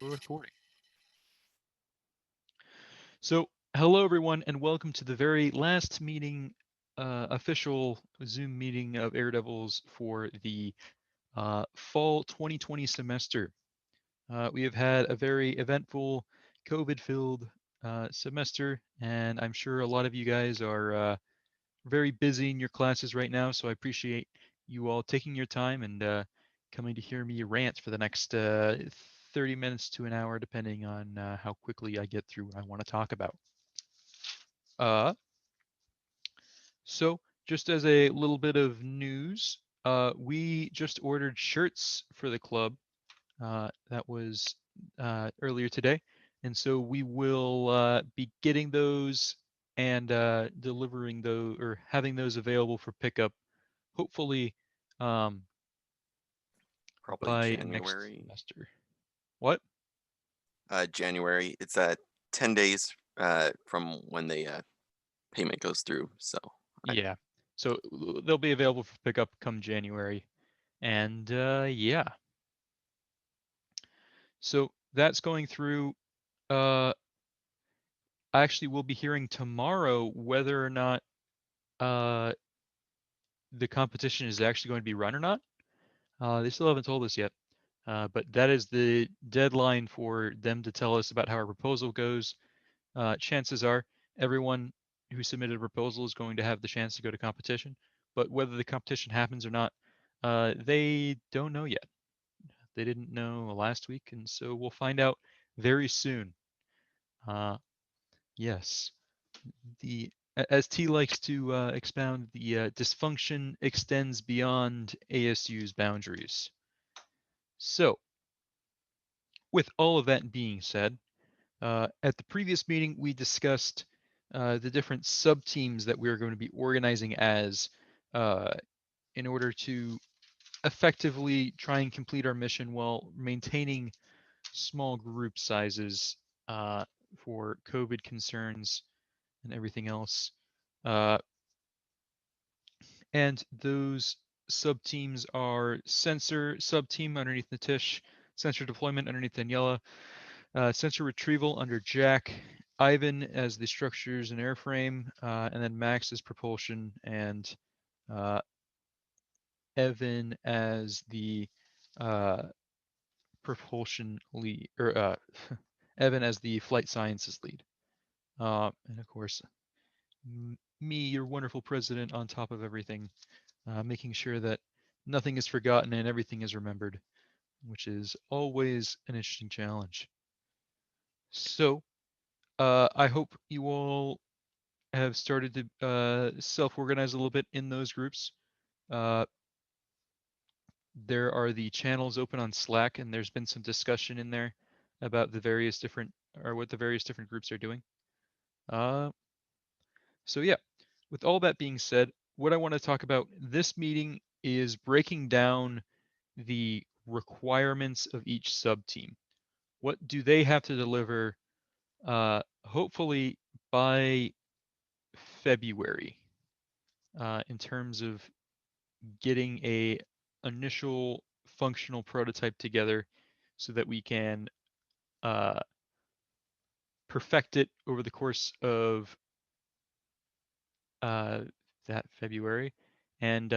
We're recording. So, hello everyone, and welcome to the very last meeting, official Zoom meeting of Air for the fall 2020 semester. We have had a very eventful, COVID-filled semester, and I'm sure a lot of you guys are very busy in your classes right now. So I appreciate you all taking your time and coming to hear me rant for the next 30 minutes to an hour, depending on how quickly I get through what I want to talk about. Uh, so just as a little bit of news, we just ordered shirts for the club. That was earlier today. And so we will be getting those and delivering those or having those available for pickup, hopefully um, Probably by next January. semester. What? January. It's 10 days from when the payment goes through. So I Yeah. So they'll be available for pickup come January. And yeah. So that's going through. Uh, I actually will be hearing tomorrow whether or not uh, the competition is actually going to be run or not. They still haven't told us yet, but that is the deadline for them to tell us about how our proposal goes. Chances are everyone who submitted a proposal is going to have the chance to go to competition, but whether the competition happens or not, they don't know yet. They didn't know last week, and so we'll find out very soon. Uh, yes, the as T likes to expound, the dysfunction extends beyond ASU's boundaries. So, with all of that being said, at the previous meeting, we discussed the different sub teams that we're going to be organizing as uh, in order to effectively try and complete our mission while maintaining small group sizes for COVID concerns and everything else. Uh, and those sub teams are sensor sub team underneath Nitish, sensor deployment underneath Daniela, sensor retrieval under Jack, Ivan as the structures and airframe, and then Max as propulsion, and uh, Evan as the uh, propulsion lead, or Evan as the flight sciences lead. And of course, me, your wonderful president, on top of everything, making sure that nothing is forgotten and everything is remembered, which is always an interesting challenge. So, I hope you all have started to self-organize a little bit in those groups. Uh, there are the channels open on Slack, and there's been some discussion in there about the various different or what the various different groups are doing. Uh, so yeah, with all that being said, what I want to talk about this meeting is breaking down the requirements of each sub team. What do they have to deliver? Hopefully by February, in terms of getting a initial functional prototype together so that we can uh, perfect it over the course of uh, that February and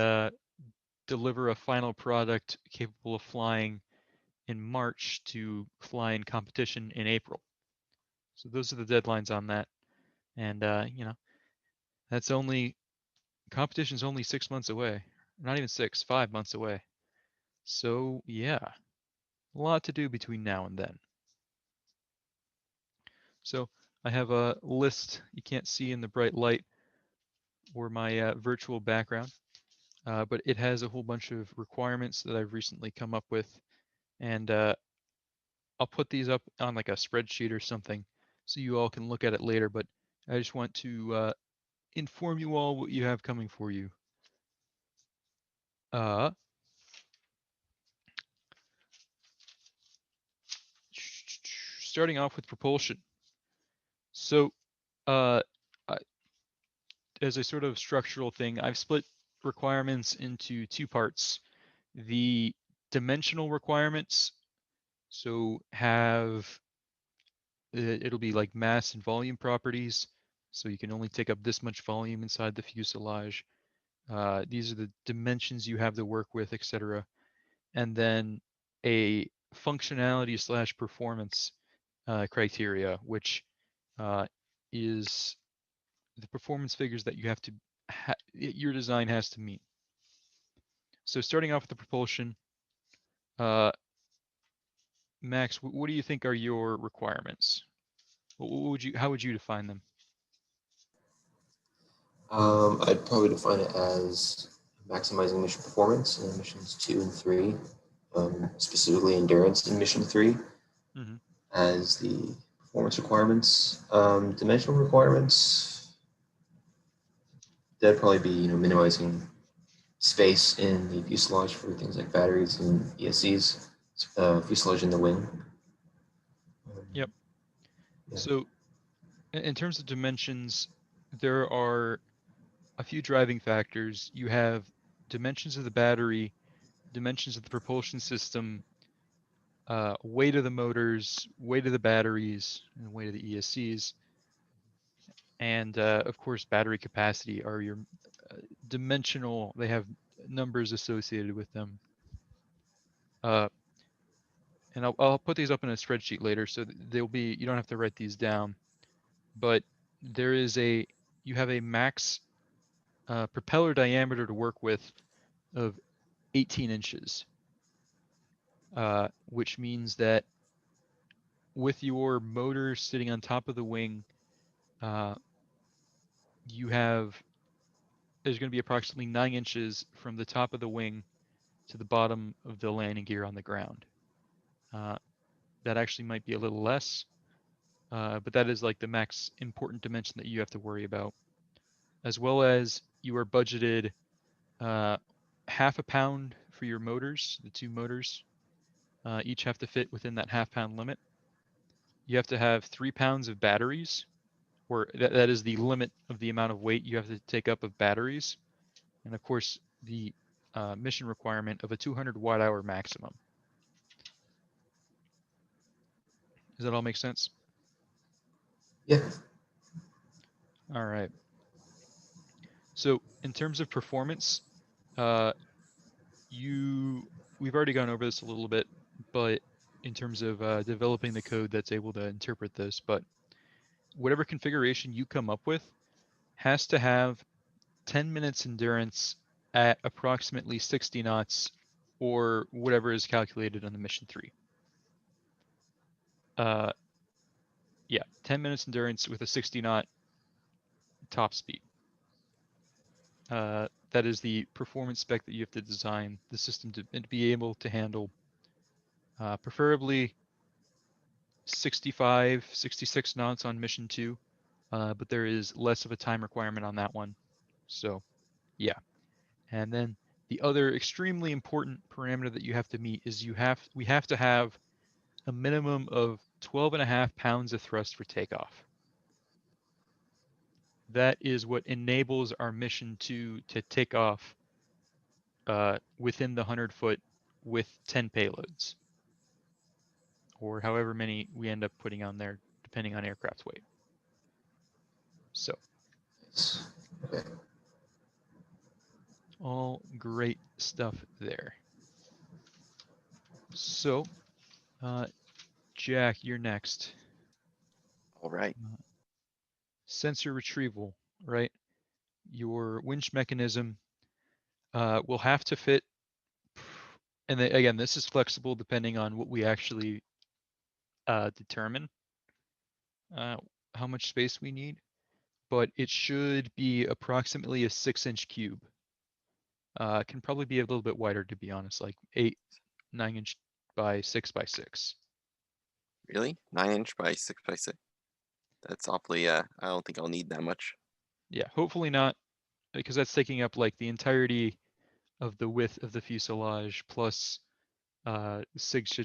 deliver a final product capable of flying in March to fly in competition in April. So those are the deadlines on that. And that's only competition's only 6 months away. Not even six, 5 months away. So yeah, a lot to do between now and then. So I have a list you can't see in the bright light or my virtual background, but it has a whole bunch of requirements that I've recently come up with, and I'll put these up on like a spreadsheet or something so you all can look at it later. But I just want to inform you all what you have coming for you. Uh, Starting off with propulsion. So, uh, as a sort of structural thing, I've split requirements into two parts. The dimensional requirements So have it'll be like mass and volume properties. So you can only take up this much volume inside the fuselage. These are the dimensions you have to work with, etc. And then a functionality slash performance criteria, which is the performance figures that you have to your design has to meet. So starting off with the propulsion, Max, what do you think are your requirements? How would you define them? I'd probably define it as maximizing mission performance in missions 2 and 3, specifically endurance in mission 3 Mm-hmm. as the performance requirements. Dimensional requirements, that'd probably be minimizing space in the fuselage for things like batteries and ESCs, fuselage in the wing. Yep. Yeah. So in terms of dimensions, there are a few driving factors. You have dimensions of the battery, dimensions of the propulsion system, weight of the motors, weight of the batteries, and weight of the ESCs. And of course, battery capacity are your dimensional, they have numbers associated with them. And I'll put these up in a spreadsheet later, so they'll be, you don't have to write these down, but there is you have a max propeller diameter to work with of 18 inches, which means that with your motor sitting on top of the wing, there's going to be approximately 9 inches from the top of the wing to the bottom of the landing gear on the ground. That actually might be a little less, but that is like the max important dimension that you have to worry about. As well as you are budgeted half a pound for your motors, the 2 motors. Each have to fit within that half-pound limit. You have to have 3 pounds of batteries, or that is the limit of the amount of weight you have to take up of batteries. And of course, the mission requirement of a 200 watt-hour maximum. Does that all make sense? Yeah. All right. So in terms of performance, we've already gone over this a little bit, but in terms of developing the code that's able to interpret this, but whatever configuration you come up with has to have 10 minutes endurance at approximately 60 knots or whatever is calculated on the mission 3. Yeah, 10 minutes endurance with a 60 knot top speed. That is the performance spec that you have to design the system to be able to handle, preferably 65, 66 knots on mission 2, but there is less of a time requirement on that one. So yeah. And then the other extremely important parameter that you have to meet is we have to have a minimum of 12.5 pounds of thrust for takeoff. That is what enables our mission to take off within the 100-foot with 10 payloads, or however many we end up putting on there, depending on aircraft weight. So Okay. all great stuff there. So, Jack, you're next. All right. Sensor retrieval, right? Your winch mechanism will have to fit, and again, this is flexible depending on what we actually determine how much space we need, but it should be approximately a 6-inch cube. Can probably be a little bit wider, to be honest, like 9-inch by 6 by 6. Really? 9-inch by 6 by 6. That's awfully. I don't think I'll need that much. Yeah, hopefully not, because that's taking up like the entirety of the width of the fuselage plus 6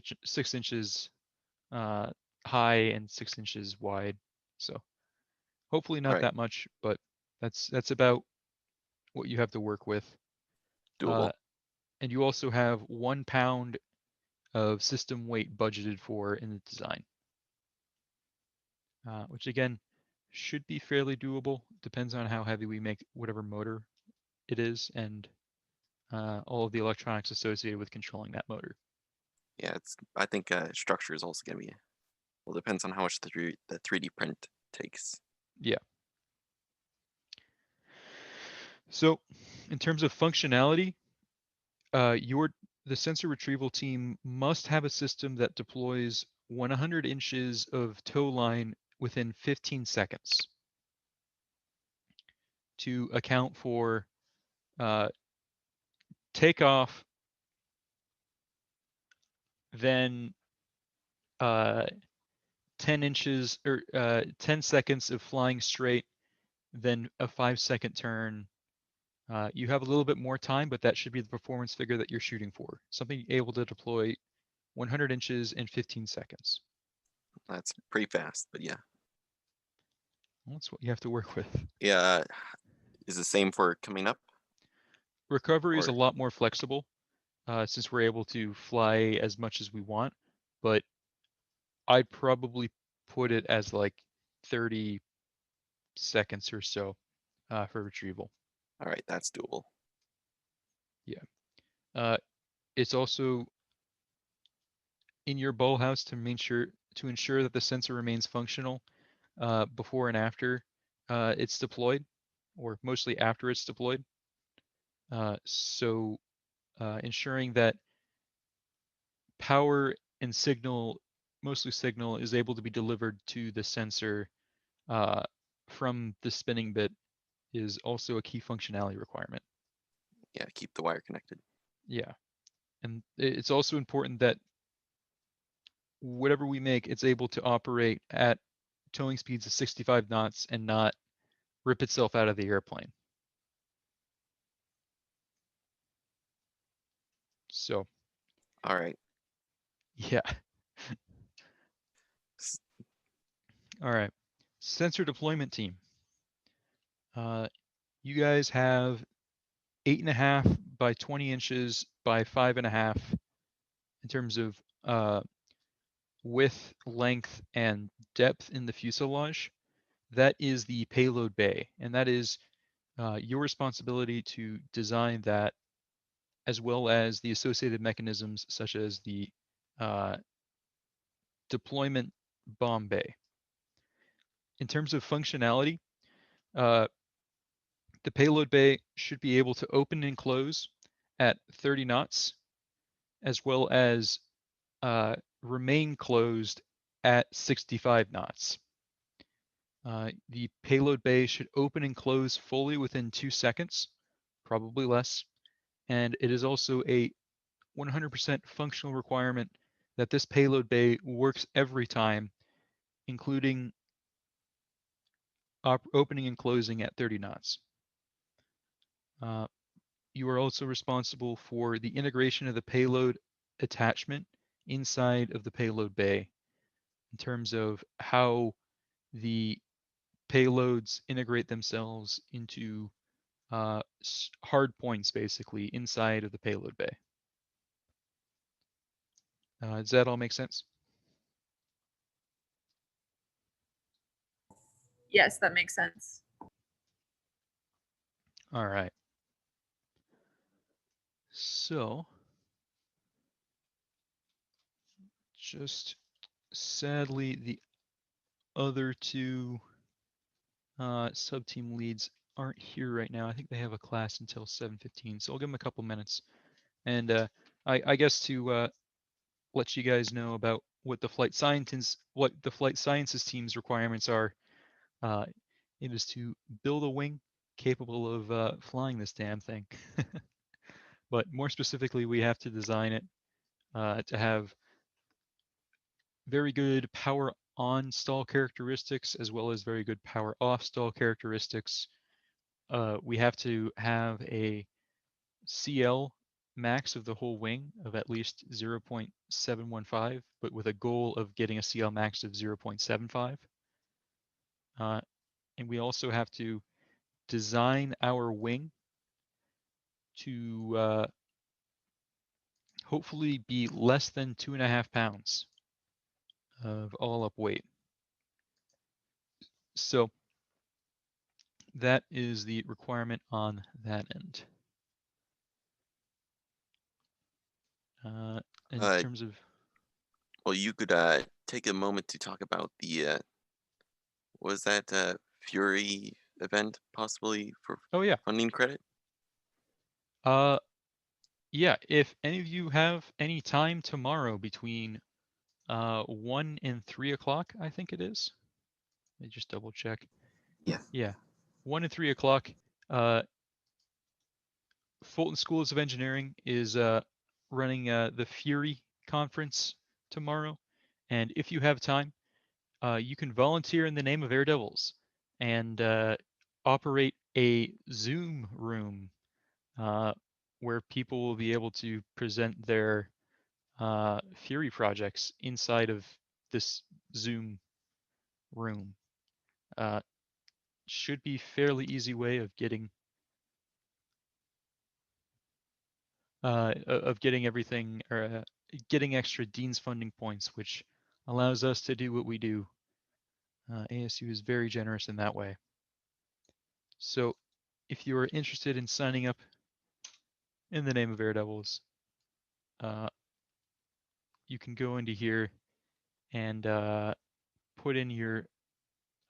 inches high and 6 inches wide. So hopefully All not right. that much, but that's about what you have to work with. Doable. And you also have 1 pound of system weight budgeted for in the design. Which again, should be fairly doable. Depends on how heavy we make whatever motor it is and all of the electronics associated with controlling that motor. Yeah, I think structure is also gonna be, well, depends on how much the 3D print takes. Yeah. So in terms of functionality, the sensor retrieval team must have a system that deploys 100 inches of tow line within 15 seconds to account for takeoff, then 10 inches or 10 seconds of flying straight, then a 5-second turn. You have a little bit more time, but that should be the performance figure that you're shooting for. Something able to deploy 100 inches in 15 seconds. That's pretty fast, but yeah. Well, that's what you have to work with. Yeah, is the same for coming up? Recovery is a Or- lot more flexible since we're able to fly as much as we want, but I'd probably put it as like 30 seconds or so for retrieval. All right, that's doable. It's also in your bowl house to ensure that the sensor remains functional before and after it's deployed, or mostly after it's deployed. So ensuring that power and signal, mostly signal, is able to be delivered to the sensor from the spinning bit is also a key functionality requirement. Yeah, keep the wire connected. Yeah. And it's also important that whatever we make, it's able to operate at towing speeds of 65 knots and not rip itself out of the airplane. So, All right. yeah. S- All right. Sensor deployment team. You guys have 8.5 by 20 inches by 5.5 in terms of width, length, and depth in the fuselage. That is the payload bay, and that is your responsibility to design that, as well as the associated mechanisms such as the deployment bomb bay. In terms of functionality, the payload bay should be able to open and close at 30 knots, as well as remain closed at 65 knots. The payload bay should open and close fully within 2 seconds, probably less. And it is also a 100% functional requirement that this payload bay works every time, including opening and closing at 30 knots. You are also responsible for the integration of the payload attachment inside of the payload bay in terms of how the payloads integrate themselves into hard points, basically, inside of the payload bay. Does that all make sense? Yes, that makes sense. All right. So, just sadly, the other two sub-team leads aren't here right now. I think they have a class until 7:15, so I'll give them a couple minutes. And I guess to let you guys know about what the flight sciences team's requirements are. It is to build a wing capable of flying this damn thing. But more specifically, we have to design it to have very good power on stall characteristics as well as very good power off stall characteristics. We have to have a CL max of the whole wing of at least 0.715, but with a goal of getting a CL max of 0.75. And we also have to design our wing to hopefully be less than 2.5 pounds of all up weight. So that is the requirement on that end. In Uh, terms of, Well, you could take a moment to talk about the was that Fury event possibly for oh yeah, funding credit? yeah, if any of you have any time tomorrow between 1 and 3 o'clock, I think it is. Let me just double check. Yeah. Yeah, 1 and 3 o'clock. Fulton Schools of Engineering is running the Fury conference tomorrow, and if you have time, you can volunteer in the name of Air Devils and operate a Zoom room where people will be able to present their Fury projects inside of this Zoom room. Should be fairly easy way of getting everything, or getting extra Dean's funding points, which allows us to do what we do. ASU is very generous in that way. So if you are interested in signing up in the name of Air Devils, you can go into here and put in your,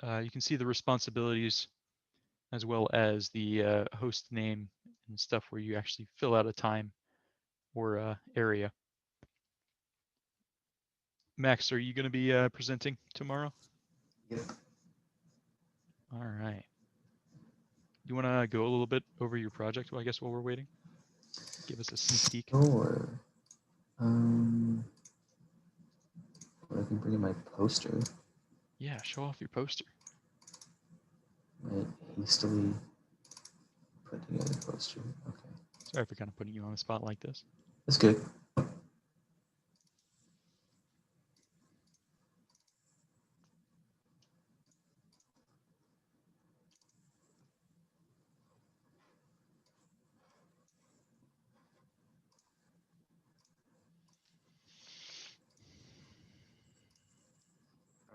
you can see the responsibilities as well as the host name and stuff where you actually fill out a time or area. Max, are you going to be presenting tomorrow? Yep. All right. You want to go a little bit over your project, well, I guess, while we're waiting? Give us a sneak peek. Sure. I can bring in my poster. Yeah, show off your poster. Might hastily put together a poster. Okay. Sorry for kind of putting you on the spot like this. That's good.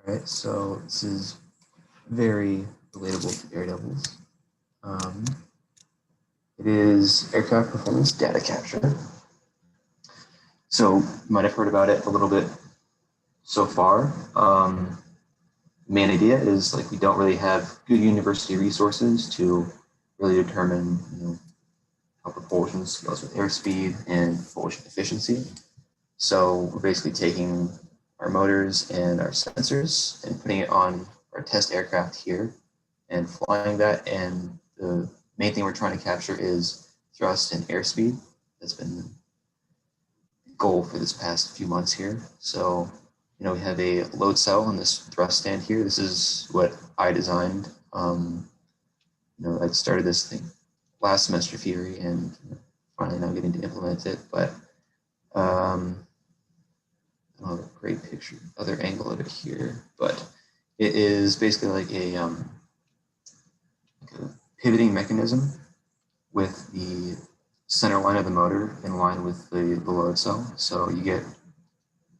All right, so this is very relatable to Air Devils. It is aircraft performance data capture. So you might have heard about it a little bit so far. Main idea is like we don't really have good university resources to really determine, how propulsion scales with airspeed and propulsion efficiency. So we're basically taking our motors and our sensors and putting it on our test aircraft here and flying that. And the main thing we're trying to capture is thrust and airspeed. That's been the goal for this past few months here. So, we have a load cell on this thrust stand here. This is what I designed. I started this thing last semester, Fury, and finally now getting to implement it. But I don't have a great picture, other angle of it here, but it is basically like a pivoting mechanism with the center line of the motor in line with the load cell. So you get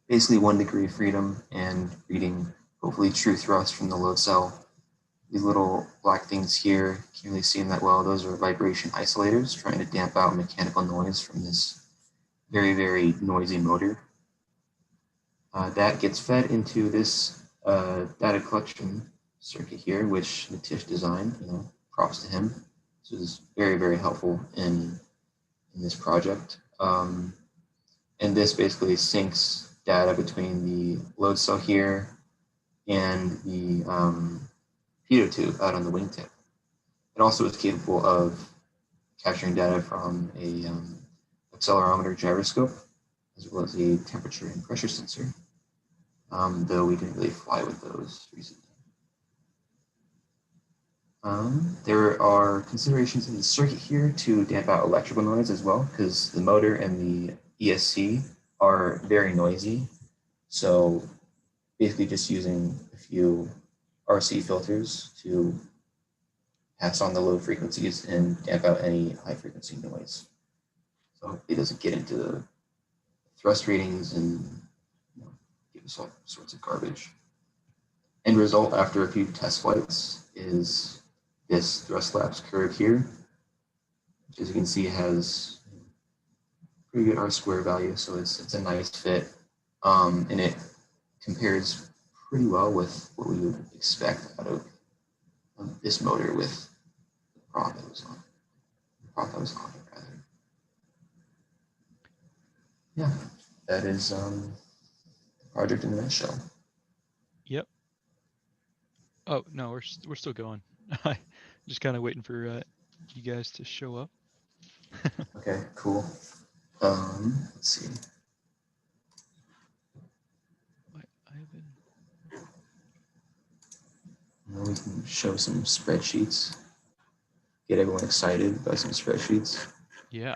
basically 1 degree of freedom and reading hopefully true thrust from the load cell. These little black things here, can't really see them that well. Those are vibration isolators trying to damp out mechanical noise from this very, very noisy motor. That gets fed into this data collection circuit here, which Nitish designed. Props to him. This is very, very helpful in this project. And this basically syncs data between the load cell here and the pitot tube out on the wingtip. It also is capable of capturing data from a accelerometer gyroscope, as well as a temperature and pressure sensor, though we didn't really fly with those recently. There are considerations in the circuit here to damp out electrical noise as well, because the motor and the ESC are very noisy. So basically just using a few RC filters to pass on the low frequencies and damp out any high frequency noise. So it doesn't get into the thrust ratings and give us all sorts of garbage. End result after a few test flights is this thrust lapse curve here, which as you can see has pretty good R-square value, so it's a nice fit, and it compares pretty well with what we would expect out of this motor with the prop that was on it, rather. Yeah, that is the project in a nutshell. Yep. Oh no, we're still going. Just kind of waiting for you guys to show up. Okay, cool. Let's see. Ivan. Now we can show some spreadsheets. Get everyone excited by some spreadsheets. Yeah.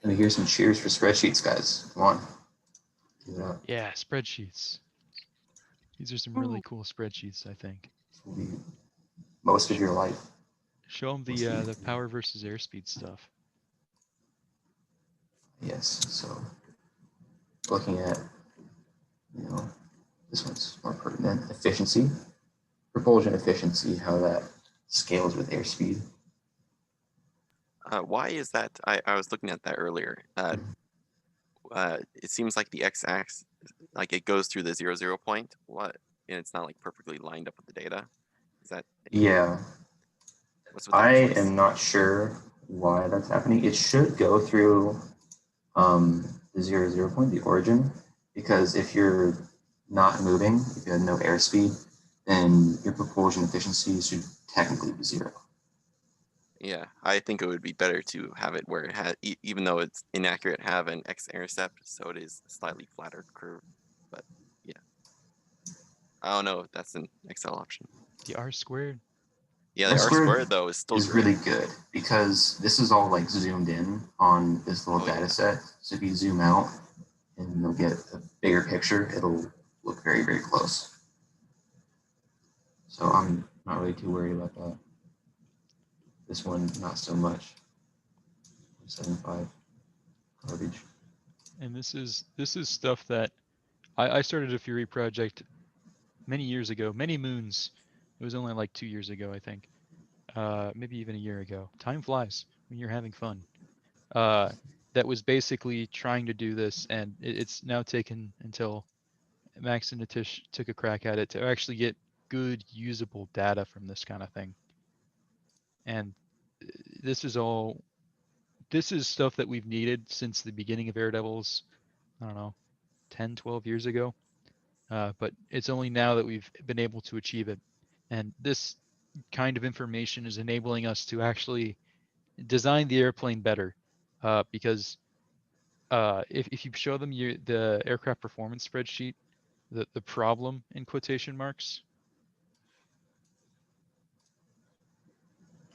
Let me hear some cheers for spreadsheets, guys. Come on. Give it up. Yeah, spreadsheets. These are some really cool spreadsheets, I think. This will be most of your life. Show them the power versus airspeed stuff. Yes. So looking at, this one's more pertinent. Efficiency, propulsion efficiency, how that scales with airspeed. Why is that? I was looking at that earlier. It seems like the x-axis, like it goes through the 0 point. What? And it's not like perfectly lined up with the data. Is that? Yeah. What's with that I choice? am not sure why that's happening. It should go through the 0 point, the origin, because if you're not moving, if you have no airspeed, then your propulsion efficiency should technically be 0. Yeah, I think it would be better to have it where it has, even though it's inaccurate, have an x-intercept, so it is a slightly flatter curve. But yeah, I don't know if that's an Excel option. The R squared. Yeah, the R-squared though is still is great. really good because this is all like zoomed in on this little data set. So if you zoom out and you'll get a bigger picture, it'll look very, very close. So I'm not really too worried about that. This one, not so much. 7.5 garbage. And this is stuff that I started a Fury project many years ago, many moons. It was only like 2 years ago, I think. Maybe even a year ago. Time flies when you're having fun. That was basically trying to do this, and it's now taken until Max and Natish took a crack at it to actually get good usable data from this kind of thing. And this is stuff that we've needed since the beginning of Air-Devils, I don't know, 10, 12 years ago. But it's only now that we've been able to achieve it. And this kind of information is enabling us to actually design the airplane better. Because if you show them the aircraft performance spreadsheet, the problem in quotation marks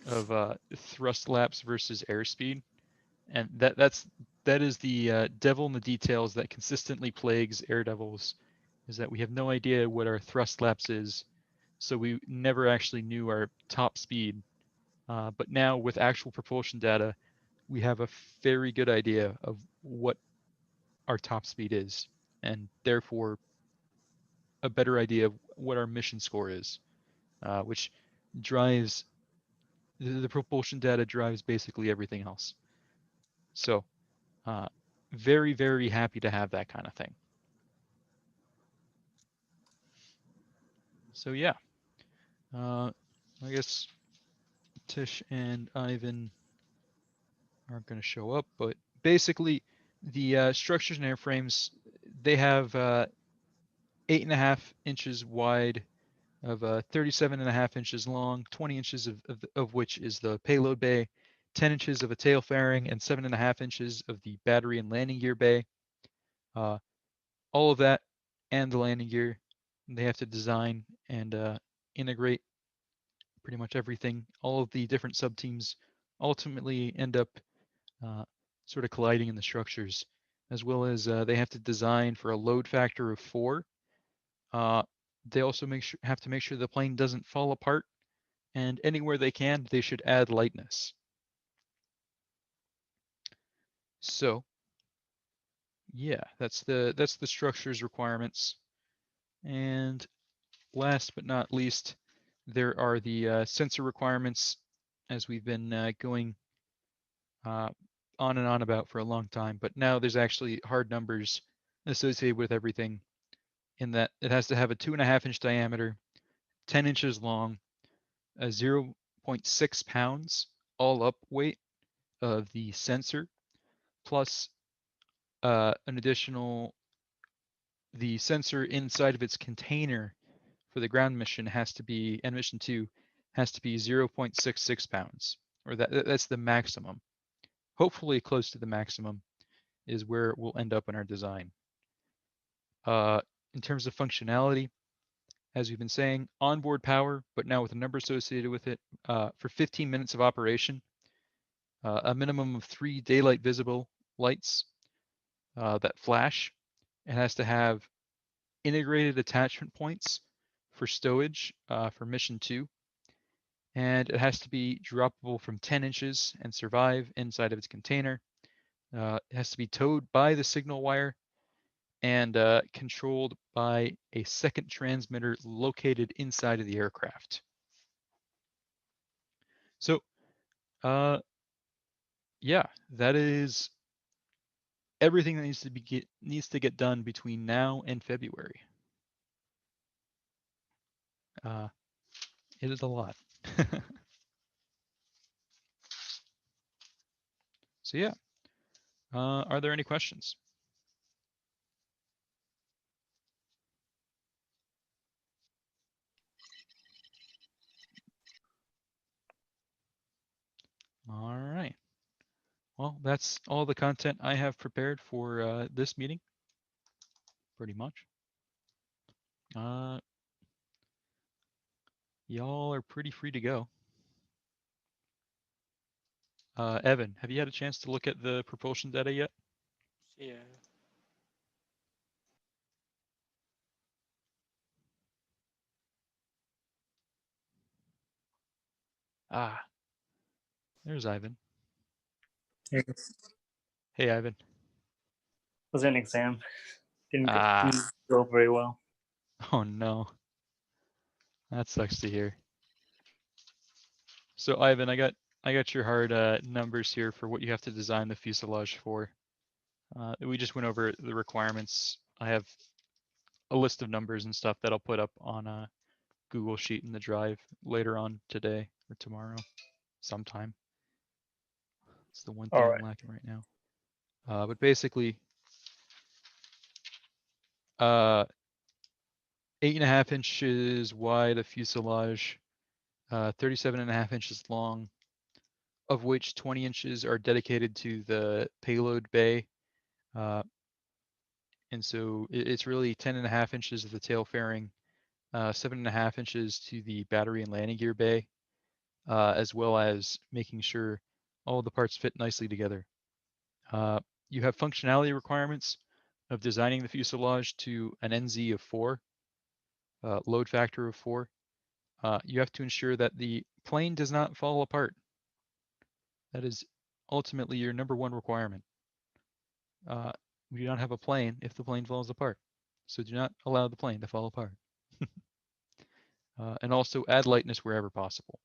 of thrust lapse versus airspeed, and that is the devil in the details that consistently plagues Air-Devils, is that we have no idea what our thrust lapse is, so we never actually knew our top speed. But now with actual propulsion data, we have a very good idea of what our top speed is, and therefore a better idea of what our mission score is, which drives the propulsion data drives basically everything else. So very, very happy to have that kind of thing. So yeah, I guess Tish and Ivan aren't going to show up, but basically the structures and airframes, they have 8.5 inches wide of 37.5 inches long, 20 inches of which is the payload bay, 10 inches of a tail fairing, and 7.5 inches of the battery and landing gear bay. All of that and the landing gear, they have to design and integrate pretty much everything. All of the different sub-teams ultimately end up sort of colliding in the structures, as well as they have to design for a load factor of 4. They also have to make sure the plane doesn't fall apart, and anywhere they can, they should add lightness. So yeah, that's the structure's requirements. And last but not least, there are the sensor requirements, as we've been going on and on about for a long time. But now there's actually hard numbers associated with everything, in that it has to have a 2.5-inch diameter, 10 inches long, a 0.6 pounds all up weight of the sensor, plus an additional, the sensor inside of its container for the ground mission has to be, and mission 2 has to be 0.66 pounds, or that's the maximum. Hopefully close to the maximum is where we'll end up in our design. In terms of functionality, as we've been saying, onboard power, but now with a number associated with it, for 15 minutes of operation, a minimum of 3 daylight visible lights that flash. It has to have integrated attachment points for stowage for mission 2. And it has to be droppable from 10 inches and survive inside of its container. It has to be towed by the signal wire and controlled by a second transmitter located inside of the aircraft. So, yeah, that is everything that needs to get done between now and February. It is a lot. So yeah, are there any questions? All right. Well, that's all the content I have prepared for this meeting, pretty much. Y'all are pretty free to go. Evan, have you had a chance to look at the propulsion data yet? Yeah. Ah, there's Ivan. It Hey, Ivan. was an exam. Didn't Ah. go very well. Oh no. That sucks to hear. So Ivan, I got your hard numbers here for what you have to design the fuselage for. We just went over the requirements. I have a list of numbers and stuff that I'll put up on a Google Sheet in the drive later on today or tomorrow sometime. It's the one thing I'm lacking right now. But basically, 8.5 inches wide of fuselage, 37.5 inches long, of which 20 inches are dedicated to the payload bay. And so it's really 10.5 inches of the tail fairing, 7.5 inches to the battery and landing gear bay, as well as making sure all the parts fit nicely together. You have functionality requirements of designing the fuselage to an NZ of 4, load factor of 4. You have to ensure that the plane does not fall apart. That is ultimately your number one requirement. We do not have a plane if the plane falls apart. So do not allow the plane to fall apart. And also add lightness wherever possible.